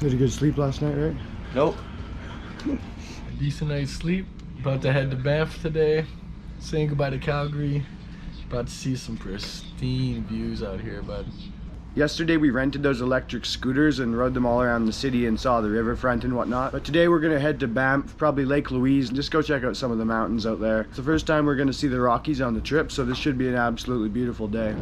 Did a good sleep last night, right? Nope. A decent night's sleep. About to head to Banff today. Saying goodbye to Calgary. About to see some pristine views out here, bud. Yesterday we rented those electric scooters and rode them all around the city and saw the riverfront and whatnot. But today we're gonna head to Banff, probably Lake Louise, and just go check out some of the mountains out there. It's the first time we're gonna see the Rockies on the trip, so this should be an absolutely beautiful day.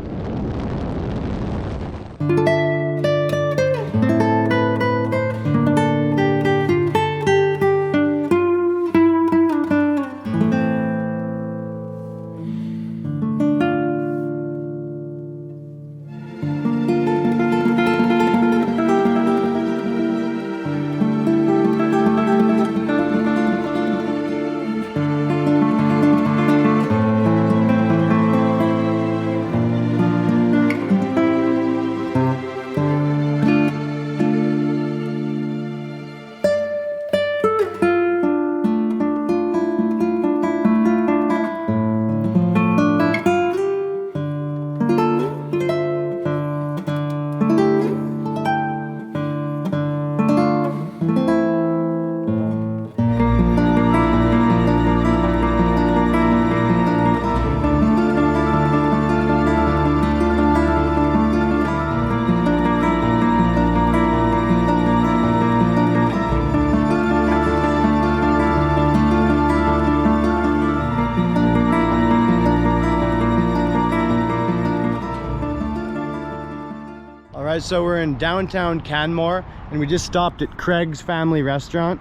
Alright, so we're in downtown Canmore and we just stopped at Craig's Family Restaurant,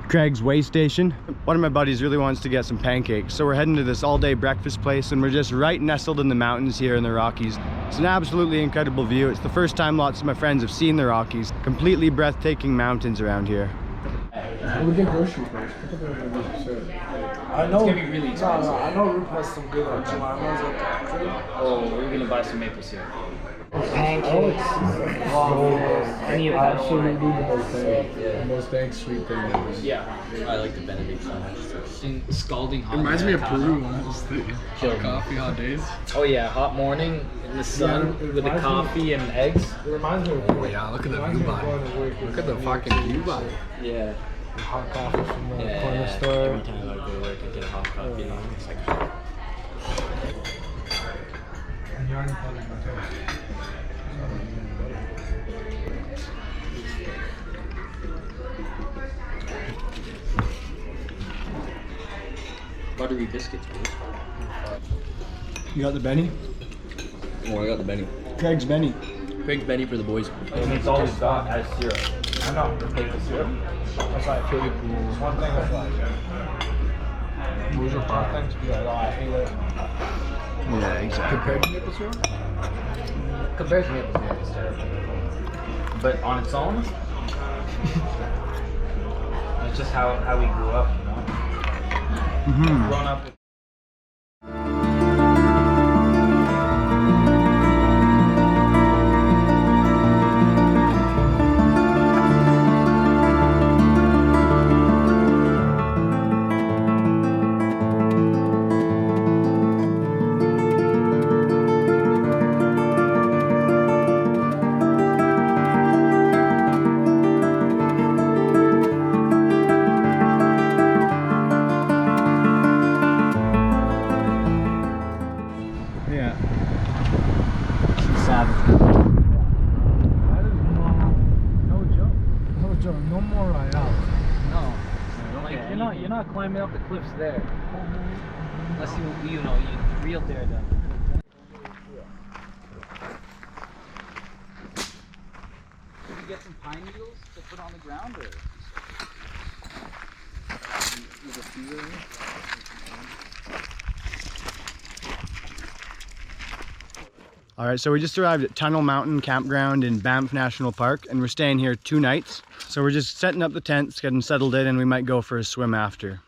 Craig's Waystation. One of my buddies really wants to get some pancakes, so we're heading to this all-day breakfast place and we're just right nestled in the mountains here in the Rockies. It's an absolutely incredible view. It's the first time lots of my friends have seen the Rockies. Completely breathtaking mountains around here. We get groceries first. I know. It's gonna be really expensive. No, I know Rupe has some good enchiladas at the crib. Oh, we're gonna buy some maple syrup. Pancakes. Any of that. Absolutely the most thanks sweet thing ever. Yeah. I like the Benedict so much. In scalding hot. It reminds me of avocado. Peru, honestly. Hot coffee, hot days. Oh yeah, hot morning in the sun with the coffee and eggs. It reminds me of Oh yeah, look at the view body. Look at the fucking view body. Yeah. hot coffee from the Yeah. corner store. Every time I go to work, I get a hot coffee. You know, it's like. And you're in public toast. Buttery biscuits, please. You got the Benny? Oh, I got the Benny. Craig's Benny. Craig's Benny for the boys. And it's always got as syrup. I know, the maple syrup. That's like pretty cool. One thing that's like, What was your one favorite? thing to be like, oh, I hate it. Yeah, exactly. Compared to maple syrup? Compared to maple syrup, it's terrible. But on its own, it's just how we grew up, you know? Mm-hmm. Grown up with No more right out. no. Like you're not climbing up the cliffs there. Unless you real there then. Did you get some pine needles to put on the ground, or? With a fever in it? All right, so we just arrived at Tunnel Mountain Campground in Banff National Park, and we're staying here 2 nights. So we're just setting up the tents, getting settled in, and we might go for a swim after.